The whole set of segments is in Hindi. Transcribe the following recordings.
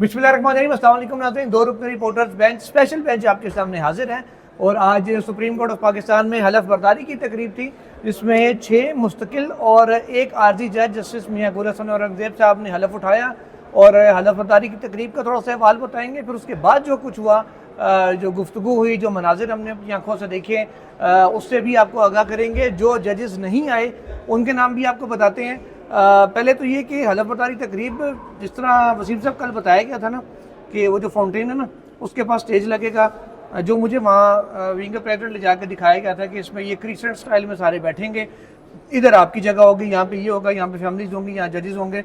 बिस्मिल्लाहिर्रहमानिर्रहीम, अस्सलाम वालेकुम नाज़रीन। दो रुकनी रिपोर्टर्स बेंच स्पेशल बेंच आपके सामने हाजिर है। और आज सुप्रीम कोर्ट ऑफ पाकिस्तान में हलफ बर्दारी की तकरीब थी, जिसमें 6 मुस्तकिल और एक आर्जी जज जस्टिस मियां गुल हसन औरंगज़ेब साहब ने हलफ उठाया और हलफ बर्दारी की तकरीब का थोड़ा सा अहवाल बताएंगे। फिर उसके बाद जो कुछ हुआ, जो गुफ्तगू हुई, जो मनाजिर हमने अपनी आंखों से देखे, उससे भी आपको आगाह करेंगे। जो जजेस नहीं आए उनके नाम भी आपको बताते हैं। पहले तो ये कि हलफ बर्दारी तकरीब, जिस तरह वसीम साहब कल बताया गया था ना कि वो जो फाउंटेन है ना उसके पास स्टेज लगेगा, जो मुझे वहाँ विंग प्रेसिडेंट ले जाकर दिखाया गया था कि इसमें ये क्रिसटेंट स्टाइल में सारे बैठेंगे, इधर आपकी जगह होगी, यहाँ पे ये होगा, यहाँ पे फैमिलीज होंगी, यहाँ जजेस होंगे।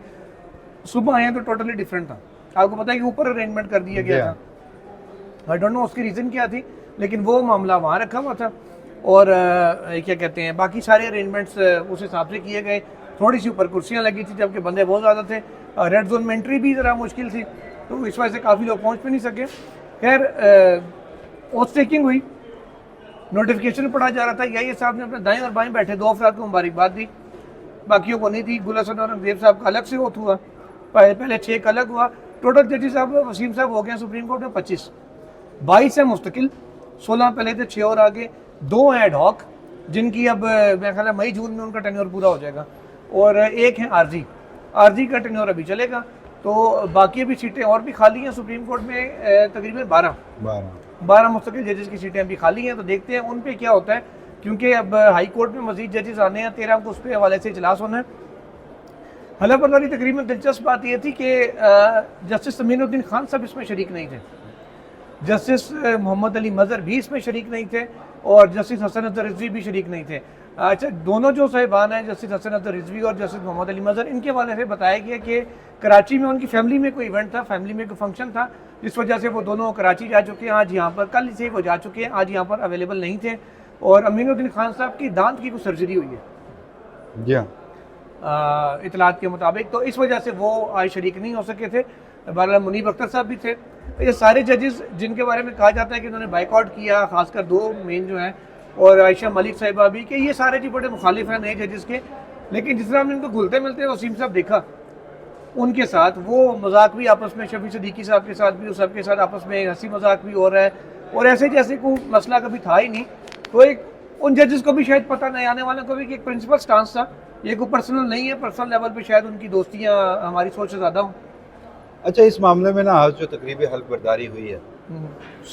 सुबह आए तो टोटली डिफरेंट था। आपको पता है कि ऊपर अरेंजमेंट कर दिया गया था। आई डोंट नो उसकी रीज़न क्या थी, लेकिन वो मामला वहाँ रखा हुआ था। और क्या कहते हैं, बाकी सारे अरेंजमेंट्स उस हिसाब से किए गए। थोड़ी सी ऊपर कुर्सियाँ लगी थी, जबकि बंदे बहुत ज़्यादा थे। रेड जोन में एंट्री भी ज़रा मुश्किल थी, तो इस वजह से काफ़ी लोग पहुँच भी नहीं सके। खैर, ओथ टेकिंग हुई, नोटिफिकेशन पढ़ा जा रहा था। यही साहब ने अपने दाएं और बाएं बैठे 2 अफराद को मुबारकबाद दी, बाकियों को नहीं दी। गुल हसन औरंगज़ेब साहब का अलग से ओथ हुआ, पहले 6 का अलग हुआ। टोटल जजेस साहब वसीम साहब हो गए सुप्रीम कोर्ट में 25। 22 है मुस्तकिल, 16 पहले थे, 6 और आगे, 2 हैं एडहॉक, जिनकी अब मेरा ख्याल है मई जून में उनका टेन्योर पूरा हो जाएगा, और 1 है आरजी का टेन्योर अभी चलेगा। तो बाकी अभी सीटें और भी खाली हैं सुप्रीम कोर्ट में, तकरीबन 12 मुस्तकिल जजेस की सीटें अभी खाली हैं। तो देखते हैं उन पे क्या होता है, क्योंकि अब हाई कोर्ट में मजीद जजेस आने हैं। 13 को उस पे हवाले से इजलास होना है। हलफ बर्दारी तकरीब में दिलचस्प बात यह थी कि जस्टिस अमीनुद्दीन खान साहब इसमें शरीक नहीं थे, जस्टिस मोहम्मद अली मज़हर भी इसमें शरीक नहीं थे, और जस्टिस हसन अख्तर रिजवी भी शरीक नहीं थे। अच्छा, दोनों जो साहिबान हैं, जस्टिस हसन अख्तर रिजवी और जस्टिस मोहम्मद अली मज़हर, इनके वाले से बताया गया कि कराची में उनकी फैमिली में कोई इवेंट था, फैमिली में कोई फंक्शन था, जिस वजह से वो दोनों कराची जा चुके हैं। आज यहाँ पर, कल से वो जा चुके हैं, आज यहाँ पर अवेलेबल नहीं थे। और अमीनुद्दीन खान साहब की दांत की कुछ सर्जरी हुई है जी हाँ, इतलात के मुताबिक, तो इस वजह से वो आज शरीक नहीं हो सके थे। बहरहाल मुनीब अख्तर साहब भी थे। ये सारे जजेस जिनके बारे में कहा जाता है कि उन्होंने बाइकआउट किया, खासकर 2 मेन जो हैं, और आयशा मलिक साहिबा भी, कि ये सारे जी बड़े मुखालिफ हैं नए जजेस के। लेकिन जिस तरह हमने इनको घुलते मिलते वसीम साहब देखा, उनके साथ वो मजाक भी आपस में, शफी सिद्दीकी साहब के साथ भी, उस सबके साथ आपस में हंसी मजाक भी हो रहा है, और ऐसे जैसे कोई मसला कभी था ही नहीं। तो एक उन जजेस को भी शायद पता नहीं, आने वालों को भी, कि एक प्रिंसिपल स्टांस था, ये कोई पर्सनल नहीं है, पर्सनल लेवल पे शायद उनकी दोस्तियाँ हमारी सोच से ज़्यादा हों। अच्छा, इस मामले में ना आज जो तकरीबी हल्फ बर्दारी हुई है,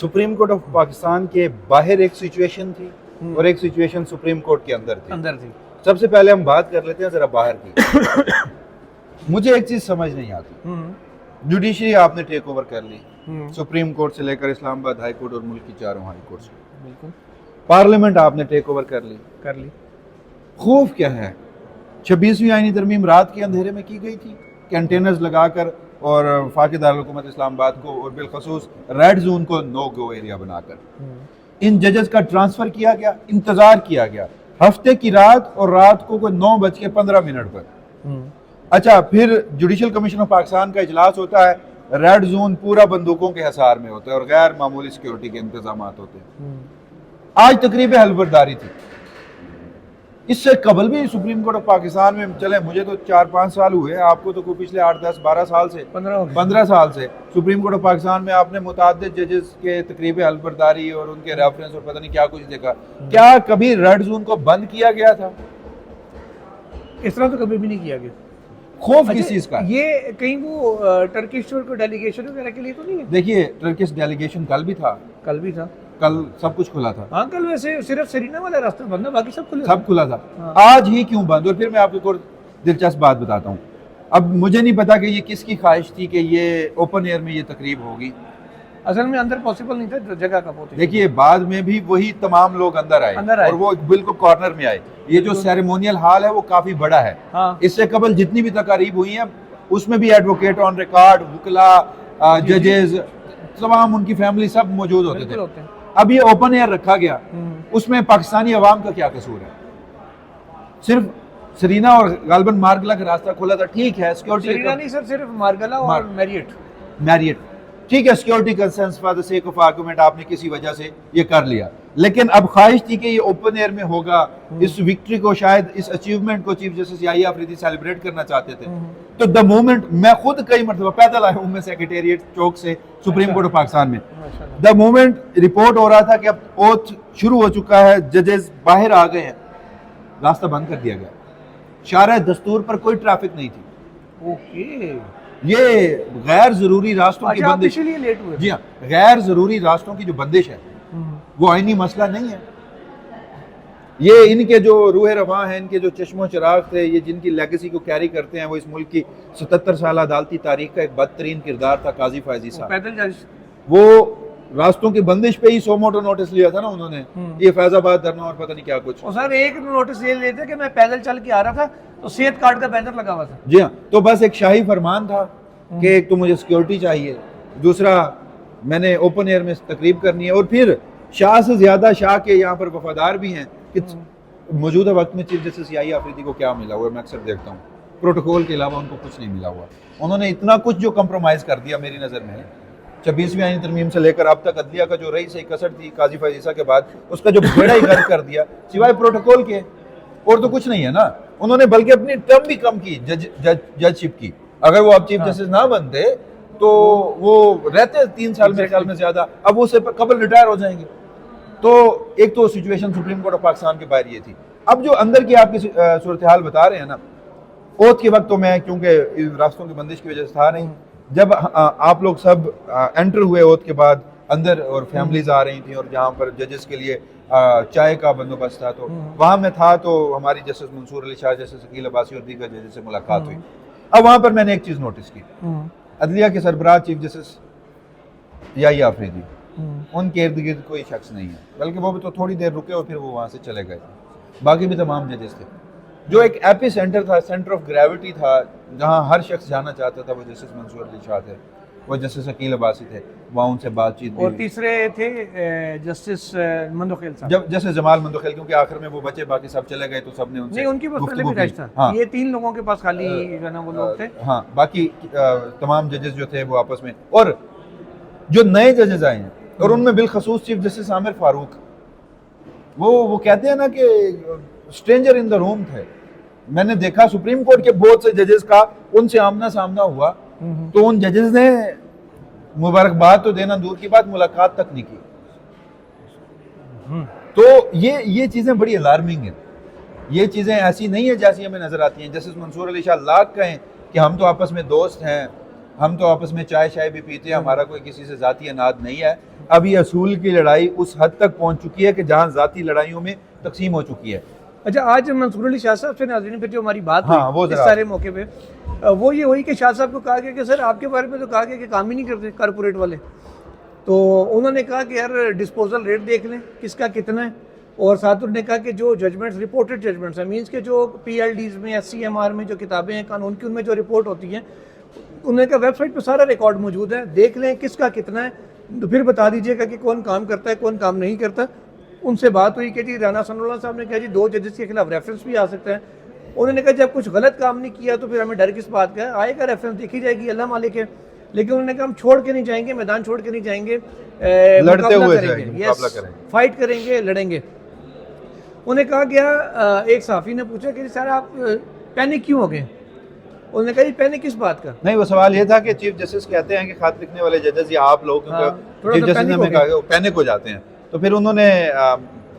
सुप्रीम कोर्ट ऑफ पाकिस्तान के बाहर एक सिचुएशन थी और एक सिचुएशन सुप्रीम कोर्ट के अंदर थी। सबसे पहले हम बात कर लेते हैं जरा बाहर की। मुझे एक चीज समझ नहीं आती, जुडिशरी आपने टेक ओवर कर ली, सुप्रीम कोर्ट से लेकर इस्लामाबाद हाई कोर्ट और मुल्क की 4 हाई कोर्ट से, बिल्कुल। पार्लियामेंट आपने टेक ओवर कर ली। खौफ क्या है? 26वीं आईनी तरमीम रात के अंधेरे में की गई थी, कंटेनर्स लगाकर, और वफाकी दारुल हुकूमत इस्लामाबाद को और बिलखसूस रेड जोन को नो गो एरिया बनाकर इन जजेस का ट्रांसफर किया गया, इंतजार किया गया हफ्ते की रात, और रात को 9:15 पर। अच्छा, फिर जुडिशल कमीशन ऑफ पाकिस्तान का इजलास होता है, रेड जोन पूरा बंदूकों के हिसार में होता है और गैर मामूली सिक्योरिटी के इंतजाम होते हैं। आज तकरीब हल्फबर्दारी थी। इससे कबल भी सुप्रीम कोर्ट ऑफ पाकिस्तान में चले, मुझे तो 4-5 साल हुए, आपको तो कोई पिछले 8-10-12 साल से, 15 साल से सुप्रीम कोर्ट ऑफ पाकिस्तान में आपने मुताद्दिद जजेस के तकरीब हल्फबर्दारी और उनके रेफरेंस और पता नहीं क्या कुछ देखा। क्या कभी रेड जोन को बंद किया गया था? इस तरह तो कभी भी नहीं किया गया। खौफ किस चीज का? ये कहीं वो टर्किश को डेलीगेशन वगैरह के लिए तो नहीं है? देखिए, टर्किश डेलीगेशन कल भी था, कल सब कुछ खुला था। हाँ, कल वैसे सिर्फ सेरीना वाला रास्ता बंद है, बाकी सब खुला था। हाँ। आज ही क्यों बंद? और फिर मैं आपको एक दिलचस्प बात बताता हूँ। अब मुझे नहीं पता कि ये किसकी ख्वाहिश थी कि ये ओपन एयर में ये तकरीब होगी। असल में अंदर पॉसिबल नहीं था, जगह का बहुत। देखिए, बाद में भी वही तमाम लोग अंदर आए और वो बिल्कुल कॉर्नर में आए। ये जो सेरेमोनियल हॉल है वो काफी बड़ा है। हाँ। इससे कबल जितनी भी तकारीब हुई है उसमें भी एडवोकेट ऑन रिकॉर्ड, वकला, जजेस, तमाम उनकी फैमिली सब मौजूद होते थे। अब ये ओपन एयर रखा गया, उसमें पाकिस्तानी अवाम का क्या कसूर है? सिर्फ सरीना और गालबन मार्गला का रास्ता खुला था, ठीक है, सिक्योरिटी सरीना नहीं सर, सिर्फ मार्गला और मैरियट ठीक है, security concerns for the sake of argument आपने किसी वजह से ये कर लिया, लेकिन अब ख्वाहिश थी कि ये ओपन एयर में होगा। इस विक्ट्री को, शायद इस अचीवमेंट को chief justice Yahya Afridi celebrate करना चाहते थे। तो द मोमेंट, मैं खुद कई मरतबा पैदल आया हूँ मैं सेक्रेटेरिएट चौक से सुप्रीम कोर्ट ऑफ पाकिस्तान में, द मोमेंट रिपोर्ट हो रहा था कि अब ओथ शुरू हो चुका है, जजेस बाहर आ गए हैं, रास्ता बंद कर दिया गया। शारा दस्तूर पर कोई ट्रैफिक नहीं थी। ओके, ये गैर जरूरी रास्तों की बंदिश, इसलिए लेट हुए। जी हाँ, गैर जरूरी रास्तों की जो बंदिश है वो आईनी मसला नहीं है। ये इनके जो रूह रवा हैं, इनके जो चश्मो चिराग थे, ये जिनकी लेगेसी को कैरी करते हैं, वो इस मुल्क की 77 साल अदालती तारीख का एक बदतरीन किरदार था काजी फैजी साहब। पैदल जज, वो रास्तों की बंदिश पे ही 100 मोटर नोटिस लिया था ना उन्होंने, ये फैजाबाद धरना और पता नहीं क्या कुछ। और सर एक नोटिस ये लेते कि मैं पैदल चल के आ रहा था तो सेहत कार्ड का बैनर लगा हुआ था। जी हाँ, तो बस एक शाही फरमान था कि एक तो मुझे सिक्योरिटी चाहिए, दूसरा मैंने ओपन एयर में तकरीब करनी है, और फिर शाह से ज्यादा शाह के यहाँ पर वफादार भी हैं कि मौजूदा वक्त में चीफ जस्टिस याहिया अफरीदी को क्या मिला हुआ है, मैं अक्सर देखता हूँ प्रोटोकॉल के अलावा उनको कुछ नहीं मिला हुआ। उन्होंने इतना कुछ जो कंप्रोमाइज़ कर दिया मेरी नज़र में, 26वीं आईनी तरमीम से लेकर अब तक अदलिया का जो रही सही कसर थी काजी फैजीसा के बाद, उसका जो बेड़ा ही गर्क कर दिया सिवाय प्रोटोकॉल के, और तो कुछ नहीं है ना। उन्होंने बल्कि अपनी टर्म भी कम की जजशिप की। अगर वो अब चीफ जस्टिस ना बनते तो वो रहते 3 साल मेरे ख्याल में ज्यादा, अब वो उससे कबल रिटायर हो जाएंगे। तो एक तो situation supreme court of Pakistan के बाहर ये थी। अब जो अंदर की आपकी सूरत हाल बता रहे हैं ना, ओथ के वक्त तो मैं क्योंकि रास्तों की बंदिश की वजह से था नहीं, जब आप लोग सब एंटर हुए ओथ के बाद अंदर और फैमिलीज आ रही थी और जहाँ पर जजेस के लिए चाय का बंदोबस्त था, तो वहाँ मैं था, तो हमारी जस्टिस मंसूर अली शाह, जस्टिस अकील अब्बासी और दीगर जजेस से मुलाकात हुई। अब वहाँ पर मैंने एक चीज़ नोटिस की, अदलिया के सरबराह चीफ जस्टिस याहिया अफरीदी, उनके इर्द गिर्द कोई शख्स नहीं है, बल्कि वो भी तो थोड़ी देर रुके और फिर वो वहाँ से चले गए। बाकी भी तमाम जजेस थे। जो एक एपी सेंटर था, सेंटर ऑफ ग्रेविटी था, जहाँ हर शख्स जाना चाहता था, वो जस्टिस मंसूर अली शाह थे, वो जस्टिस अकील अब्बासी थे, वहाँ उनसे बातचीत। और तीसरे थे जस्टिस मंदोखेल साहब, जब जस्टिस जमाल मंदोखेल, क्योंकि आखिर में वो बचे, बाकी सब चले गए, तो सबने उनसे नहीं, उनकी पहले भी रश था। हाँ, ये 3 लोगों के पास खाली जो ना वो लोग थे। हाँ, बाकी तमाम जजेस जो थे वो आपस में, और जो नए जजेस आए हैं और उनमें बिलखसूस चीफ जस्टिस आमिर फारूक, वो कहते हैं ना कि स्ट्रेंजर इन द रूम थे। मैंने देखा सुप्रीम कोर्ट के बहुत से जजेस का उनसे आमना सामना हुआ, तो उन जजेस ने मुबारकबाद तो देना दूर की बात, मुलाकात तक नहीं की। तो ये चीजें बड़ी अलार्मिंग हैं। ये चीजें ऐसी नहीं है जैसी हमें नजर आती हैं। जस्टिस मंसूर अली शाह लाख कहें कि हम तो आपस में दोस्त हैं, हम तो आपस में चाय शाय भी पीते हैं, हमारा कोई किसी से जाती अनाद नहीं है। अब ये असूल की लड़ाई उस हद तक पहुंच चुकी है कि जहां जाती लड़ाइयों में तकसीम हो चुकी है। अच्छा, आज मंसूर अली शाह साहब से नाज़रीन फिर जो हमारी बात हाँ, हुई इस सारे मौके पे, वो ये हुई कि शाह साहब को कहा गया कि सर आपके बारे में तो कहा गया कि काम ही नहीं करते कारपोरेट वाले। तो उन्होंने कहा कि यार डिस्पोजल रेट देख लें किसका कितना है, और साथ उन्होंने कहा कि जो जजमेंट्स, रिपोर्टेड जजमेंट्स हैं, मीन्स के जो PLDs में, SCMR में जो किताबें हैं कानून की, उनमें जो रिपोर्ट होती हैं, उन्होंने कहा वेबसाइट पर सारा रिकॉर्ड मौजूद है, देख लें किसका कितना है, तो फिर बता दीजिएगा कि कौन काम करता है कौन काम नहीं करता। उनसे बात हुई कि जी राना सनाउल्लाह साहब ने कहा जी 2 जजेस के खिलाफ रेफरेंस भी आ सकता है। उन्होंने कहा जब कुछ गलत काम नहीं किया तो फिर हमें डर किस बात का है, आएगा रेफरेंस देखी जाएगी, अल्लाह मालिक है। लेकिन उन्होंने कहा हम छोड़ के नहीं जाएंगे, मैदान छोड़ के नहीं जाएंगे, लड़ते हुए करेंगे, यस, फाइट करेंगे, लड़ेंगे। उन्हें कहा गया, एक साफी ने पूछा कि सर आप पैनिक क्यों हो गए? उन्होंने कहा पैनिक किस बात का? नहीं, वो सवाल ये था कि चीफ जस्टिस कहते हैं कि खत लिखने वाले जजेस या आप लोग चीफ जस्टिस ने कहा वो पैनिक हो जाते हैं। तो फिर उन्होंने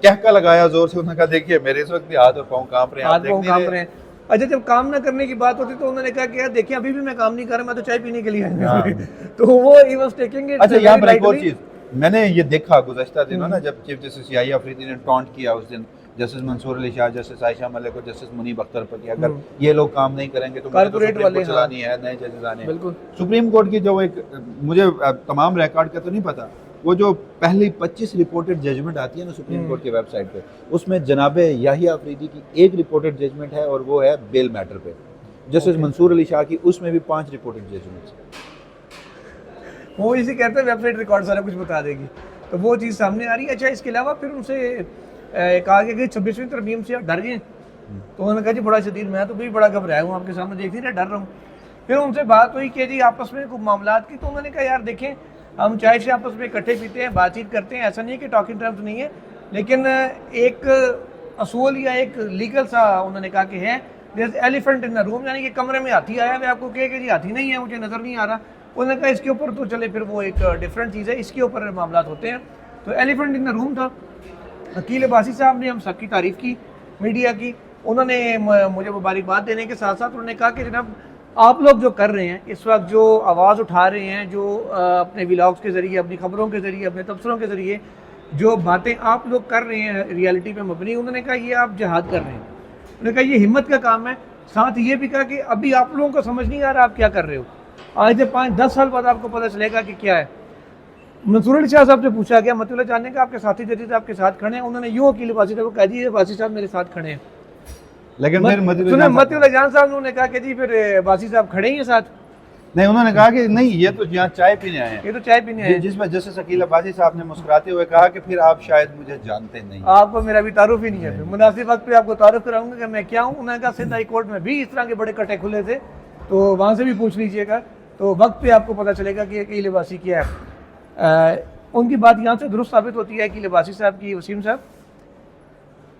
कहका लगाया जोर से, उन्होंने कहा देखिए मेरे इस वक्त भी हाथ और पाँव कांप रहे हैं। अच्छा, जब काम ना करने की बात होती तो उन्होंने कहा कि यार देखिए अभी भी मैं काम नहीं कर रहा, मैं तो चाय पीने के लिए आया हूं। तो वो ही वाज टेकिंग इट। अच्छा, यहाँ पर एक और चीज मैंने ये देखा गुज़श्ता दिनों ना, जब चीफ जस्टिस याहिया अफरीदी ने टॉन्ट किया उस दिन जस्टिस मंसूर अली शाह, जस्टिस आयशा मलिक और जस्टिस मुनीब अख्तर पर कि अगर ये लोग काम नहीं करेंगे तो कारपोरेट वाले चलानी है, नए जजेस आने। बिल्कुल। सुप्रीम कोर्ट की जो एक, मुझे तमाम रिकॉर्ड का तो नहीं पता, वो जो पहली 25 रिपोर्टेड जजमेंट आती है ना सुप्रीम कोर्ट की वेबसाइट पे, उसमें जनाब याहिया अफरीदी की एक रिपोर्टेड जजमेंट है और वो है बेल मैटर पे। जस्टिस मंसूर अली शाह की उसमें भी 5 रिपोर्टेड जजमेंट्स। वो इसी कहते हैं वेबसाइट रिकॉर्ड सारा कुछ बता देगी, तो वो चीज़ सामने आ रही है। अच्छा, इसके अलावा फिर उनसे कहा गया कि 26वीं तरमीम से आप डर गए, तो उन्होंने कहा जी बड़ा शदीद, मैं तो भी बड़ा घबराया हूँ, आपके सामने देख नहीं रहा, डर रहा हूँ। फिर उनसे बात हुई कि जी आपस में कुछ मामलात की, तो उन्होंने कहा यार देखें हम चाय से आपस में इकट्ठे पीते हैं, बातचीत करते हैं, ऐसा नहीं है कि टॉकिंग टर्म्स नहीं है, लेकिन एक असूल या एक लीगल सा उन्होंने कहा कि है एलिफेंट इन द रूम, यानी कि कमरे में हाथी आया है, आपको कहे कि जी हाथी नहीं है, मुझे नज़र नहीं आ रहा। उन्होंने कहा इसके ऊपर तो चले फिर वो एक डिफरेंट चीज़ है, इसके ऊपर मामला होते हैं। तो एलिफेंट इन द रूम था। अकील अब्बासी साहब ने हम सबकी तारीफ़ की, मीडिया की, उन्होंने मुझे मुबारकबाद देने के साथ साथ उन्होंने कहा कि जनाब आप लोग जो कर रहे हैं इस वक्त, जो आवाज़ उठा रहे हैं, जो अपने व्लॉग्स के ज़रिए, अपनी खबरों के ज़रिए, अपने तबसरों के ज़रिए जो बातें आप लोग कर रहे हैं रियलिटी पे मबनी, उन्होंने कहा ये आप जहाद कर रहे हैं। उन्होंने कहा ये हिम्मत का काम है। साथ ये भी कहा कि अभी आप लोगों को समझ नहीं आ रहा आप क्या कर रहे हो, आज से 5-10 साल बाद आपको पता चलेगा कि क्या है। मंसूर अली शाह साहब से पूछा गया, मतुल्ला जानने का आपके साथी जदीद आपके साथ खड़े हैं, उन्होंने यूँ अकील अब्बासी साहब को कहा जी अब्बासी साहब मेरे साथ खड़े हैं। लेकिन फिर मतुल्ला जान साहब ने कहा कि जी फिर अब्बासी साहब खड़े ही हैं साथ। नहीं, उन्होंने कहा कि नहीं, ये तो यहाँ चाय पीने आए हैं, ये तो चाय पीने आए हैं। जिसमें जस्टिस अकील अब्बासी साहब ने मुस्कुराते हुए कहा कि फिर आप शायद मुझे जानते नहीं, आपको मेरा भी तारुफ ही नहीं है। मुनासिब वक्त पे आपको तारुफ कराऊंगा कि मैं क्या हूँ। उन्होंने कहा सिंध हाई कोर्ट में भी इस तरह के बड़े कटे खुले थे, तो वहाँ से भी पूछ लीजिएगा, तो वक्त पे आपको पता चलेगा कि अकील अब्बासी क्या है। उनकी बात यहाँ से दुरुस्त साबित होती है अकील अब्बासी साहब की। वसीम साहब,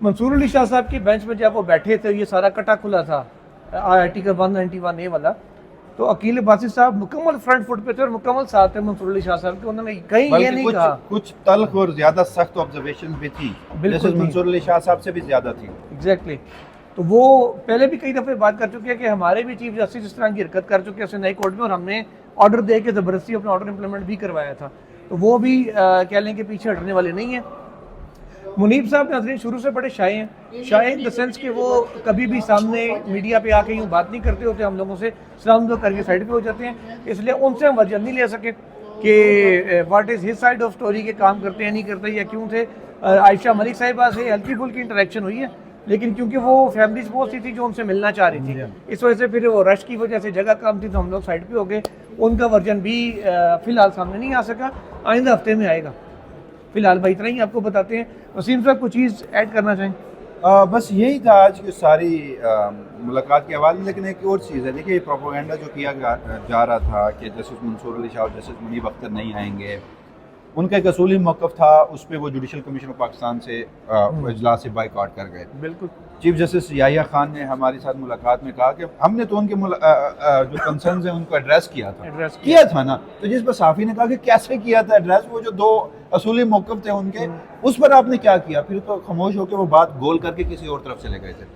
मंसूर अली शाह साहब की बेंच में जब वो बैठे थे, ये सारा कटा खुला था आर्टिकल 191A वाला, तो अकील अब्बासी साहब मुकम्मल फ्रंट फुट पे थे और मुकम्मल साथ थे मंसूर अली शाह साहब के। उन्होंने कहीं ये नहीं कहा, कुछ तल्ख और ज्यादा सख्त ऑब्जर्वेशन भी थी, जैसे मंसूर अली शाह साहब से भी ज्यादा थी। एग्जैक्टली। तो वो पहले भी कई दफ़े बात कर चुके हैं कि हमारे भी चीफ जस्टिस इस तरह की हरकत कर चुके हैं नई कोर्ट में, और हमने ऑर्डर दे के ज़बरदस्ती अपना ऑर्डर इंप्लीमेंट भी करवाया था। तो वो भी कह लें कि पीछे हटने वाले नहीं हैं। मुनीब साहब नाज़रीन शुरू से बड़े शाये हैं, शाये इन द सेंस कि वो कभी भी सामने मीडिया पे आके यूँ बात नहीं करते होते, हम लोगों से सलाम दो करके साइड पे हो जाते हैं, इसलिए उनसे हम वजह नहीं ले सके कि what is his side of story, के काम करते हैं नहीं करते या क्यों थे। आयशा मलिक साहिबा से हल्की फुल्की इंटरेक्शन हुई है, लेकिन क्योंकि वो फैमिलीज बहुत सी थी जो उनसे मिलना चाह रही थी, इस वजह से फिर वो रश की वजह से जगह कम थी तो हम लोग साइड पे हो गए। उनका वर्जन भी फ़िलहाल सामने नहीं आ सका, आइंदा हफ्ते में आएगा। फ़िलहाल भाई इतना ही आपको बताते हैं। वसीम साहब कुछ चीज़ ऐड करना चाहें? बस यही था आज की सारी मुलाकात के हवाले में। लेकिन एक और चीज़ है, देखिए प्रोपोगंडा जो किया जा रहा था कि जस्टिस मंसूर अली शाह और जस्टिस मुनीब अख्तर नहीं आएंगे, उनका एक असूली मौक़िफ़ था, उस पर वो जुडिशल कमीशन ऑफ पाकिस्तान से इजलास से बाइकआउट कर गए। बिल्कुल। चीफ जस्टिस याहिया खान ने हमारे साथ मुलाकात में कहा कि हमने तो उनके जो कंसर्न्स हैं उनको एड्रेस किया था ना, तो जिस पर साफ़ी ने कहा कि कैसे किया था एड्रेस, वो जो 2 असूली मौक़िफ़ थे उनके, उस पर आपने क्या किया? फिर तो खामोश होकर वो बात गोल करके किसी और तरफ चले गए थे।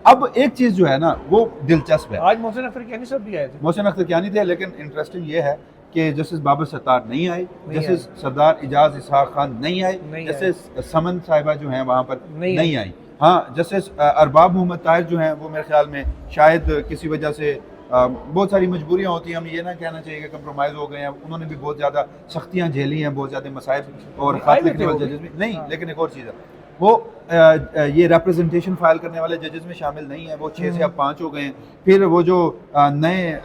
अब एक चीज़ जो है ना वो दिलचस्प है, आज मोहसिन अख्तर कियानी साहब भी आए थे। मोहसिन अख्तर कियानी थे, लेकिन इंटरेस्टिंग ये है कि जस्टिस बाबर सत्तार नहीं आए, जस्टिस सरदार इजाज इसहाक खान नहीं आए, जस्टिस समन साहिबा जो हैं वहाँ पर नहीं आई। हाँ, जस्टिस अरबाब मोहम्मद ताहिर जो हैं वो मेरे ख्याल में शायद किसी वजह से बहुत सारी मजबूरियाँ होती हैं, हम ये ना कहना चाहिए कि कंप्रोमाइज़ हो गए हैं, उन्होंने भी बहुत ज़्यादा सख्तियाँ झेली हैं, बहुत ज़्यादा मसाइब और ख़त लिखने वाले जजेस भी नहीं। लेकिन एक और चीज़ है, वो ये रिप्रेजेंटेशन फाइल करने वाले जजेस में शामिल नहीं है, वो 6 से अब 5 हो गए हैं। फिर वो जो नए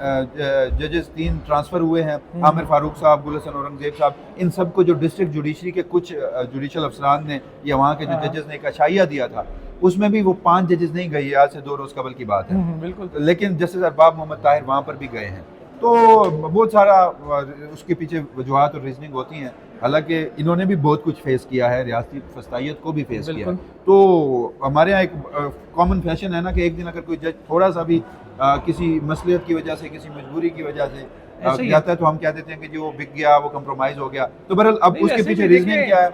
जजेस 3 ट्रांसफ़र हुए हैं, आमिर फारूक साहब, गुलशन औरंगज़ेब साहब, इन सब को जो डिस्ट्रिक्ट जुडिशरी के कुछ जुडिशल अफसरान ने या वहाँ के जो जजेस ने एक अशाइया दिया था, उसमें भी वो 5 जजेस नहीं गए, आज से 2 रोज़ कबल की बात है। बिल्कुल। लेकिन जस्टिस अरबाब मोहम्मद ताहिर वहाँ पर भी गए हैं, तो बहुत सारा उसके पीछे वजूहात और रीजनिंग होती हैं। हालांकि इन्होंने भी बहुत कुछ फेस किया है, रियासती फस्तायत को भी फेस किया है। तो हमारे यहाँ एक कॉमन फैशन है ना कि एक दिन अगर कोई जज थोड़ा सा भी किसी मसलियत की वजह से, किसी मजबूरी की वजह से जाता है, तो हम कह देते हैं कि जो बिक गया, वो कंप्रोमाइज़ हो गया। तो बहरहाल अब उसके पीछे रीजनिंग क्या है?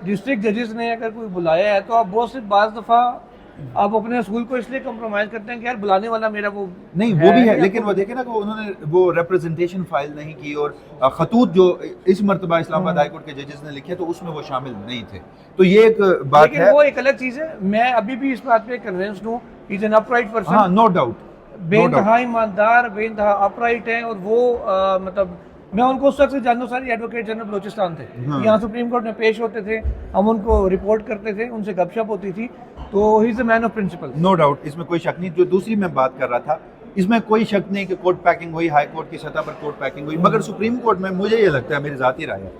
डिस्ट्रिक्ट जजेस ने अगर कोई बुलाया है तो आप बहुत से बाज़ दफ़ा आप अपने स्कूल को इसलिए कंप्रोमाइज करते हैं कि यार बुलाने वाला मेरा वो नहीं, वो भी है, लेकिन वो देखे ना कि उन्होंने वो रिप्रेजेंटेशन फाइल नहीं की, और खतूत जो इस मरतबा इस्लामाबाद हाई कोर्ट के जजेस ने लिखे तो उसमें वो शामिल नहीं थे। तो ये एक बात है, वो एक अलग चीज़ है। मैं अभी भी इस बात पे कन्विंस्ड हूँ, इज एन अपराइट पर्सन। हाँ, नो डाउट, बेइंतहा ईमानदार, बेइंतहा अपराइट है, और वो मतलब मैं उनको उस वक्त से जानता हूँ, सारी एडवोकेट जनरल बलोचिस्तान थे, यहाँ सुप्रीम कोर्ट में पेश होते थे, हम उनको रिपोर्ट करते थे, उनसे गपशप होती थी, तो he is a man of principle. No doubt, इसमें कोई शक नहीं। जो दूसरी मैं बात कर रहा था, इसमें कोई शक नहीं कि कोर्ट पैकिंग हुई, हाई कोर्ट की सतह पर कोर्ट पैकिंग हुई, मगर सुप्रीम कोर्ट में मुझे ये लगता है, मेरी ज़ाती राय है,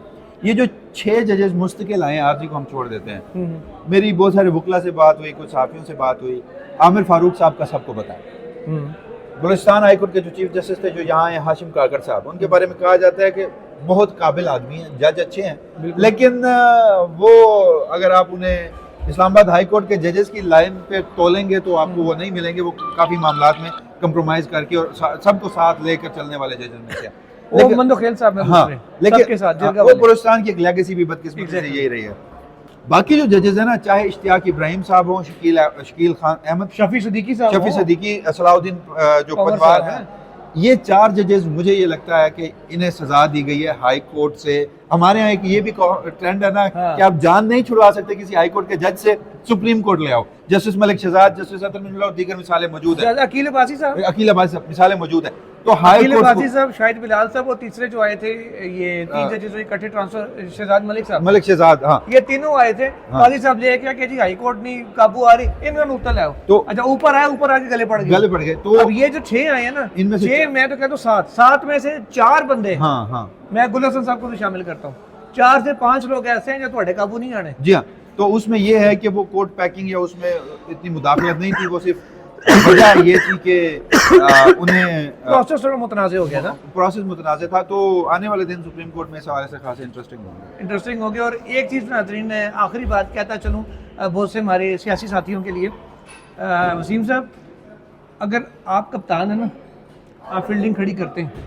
ये जो 6 जजेस मुस्तकिल आए, आरजी को हम छोड़ देते हैं। मेरी बहुत सारे वकला से बात हुई, कुछ सहाफ़ियों से बात हुई, आमिर फारूक साहब का सबको पता है। बलूचिस्तान हाई कोर्ट के जो चीफ जस्टिस थे जो यहाँ हैं, हाशिम काकर साहब, उनके बारे में कहा जाता है कि बहुत काबिल आदमी हैं, जज अच्छे हैं, बिल्कुल। लेकिन वो अगर आप उन्हें इस्लामाबाद हाई कोर्ट के जजेस की लाइन पे तोलेंगे तो आपको वो नहीं मिलेंगे। वो काफ़ी मामलात में कंप्रोमाइज़ करके और सबको साथ लेकर चलने वाले जजेस में से हैं। वो मंदोखेल साहब हैं हाँ, दूसरे, सबके साथ जिरगा वो वाले। बलूचिस्तान की एक लेगेसी भी बदकिस्मती से यही रही है। बाकी जो जजेस हैं ना, चाहे इश्तियाक इब्राहिम साहब हों, शकील खान अहमद, शफी सदीकी साहब शफी हों, सदीकी, सलाउद्दीन जो पवार पटवार साहब हैं, ये 4 जजेस मुझे ये लगता है कि इन्हें सजा दी गई है हाई कोर्ट से। हमारे यहाँ एक ये भी ट्रेंड है ना हाँ। कि आप जान नहीं छुड़वा सकते किसी हाई कोर्ट के जज से, सुप्रीम कोर्ट ले आओ। जस्टिस मलिक शहजाद, जस्टिस अतर मिनल्ला और दीगर मिसालें मौजूद हैं, अकील अब्बासी साहब, अकील अब्बासी मिसालें मौजूद हैं। तो हाई अकील कोर्ट अब्बासी साहब, शाहिद बिलाल साहब और तीसरे जो आए थे, ये 3 जजेस जो इकट्ठे ट्रांसफर, शहजाद मलिक साहब, मलिक शहजाद, हाँ, ये तीनों आए थे। हाँ। काजी साहब ले क्या कि जी हाई कोर्ट नहीं काबू आ रही, इन्होंने उत्तर लाओ। तो अच्छा ऊपर आए, ऊपर आके गले पड़ गए, गले पड़ गए। तो अब ये जो 6 आए हैं ना, इनमें से 6 मैं तो कहता हूँ 7 में से 4 बंदे, हाँ हाँ मैं गुल हसन साहब को भी शामिल करता हूँ, 4 से 5 लोग ऐसे हैं जो तुम्हारे काबू नहीं आने। जी हाँ। तो उसमें ये है कि वो कोर्ट पैकिंग या उसमें इतनी मुदाखलत नहीं थी, वो सिर्फ वजह ये थी कि उन्हें प्रोसेस थोड़ा मुतनाज़ हो गया था, प्रोसेस मुतनाज़ था। तो आने वाले दिन सुप्रीम कोर्ट में इस हवाले से खासे इंटरेस्टिंग होंगे। इंटरेस्टिंग हो गया। और एक चीज़ नाज़रीन, आखिरी बात कहता चलूँ बहुत से हमारे सियासी साथियों के लिए, वसीम साहब, अगर आप कप्तान है ना, आप फील्डिंग खड़ी करते हैं,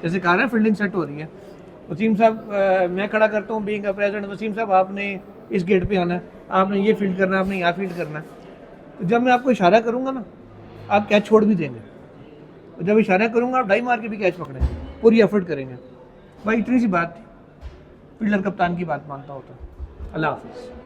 जैसे कहा ना फील्डिंग सेट हो रही है, वसीम साहब मैं खड़ा करता हूँ बीइंग अ प्रेसिडेंट, वसीम साहब आपने इस गेट पे आना है, आपने ये फील्ड करना है, आपने यहाँ फील्ड करना है। तो जब मैं आपको इशारा करूँगा ना, आप कैच छोड़ भी देंगे, और जब इशारा करूँगा आप डाई मार के भी कैच पकड़ेंगे, पूरी एफर्ट करेंगे। भाई इतनी सी बात थी, फील्डर कप्तान की बात मानता होता। अल्लाह हाफिज़।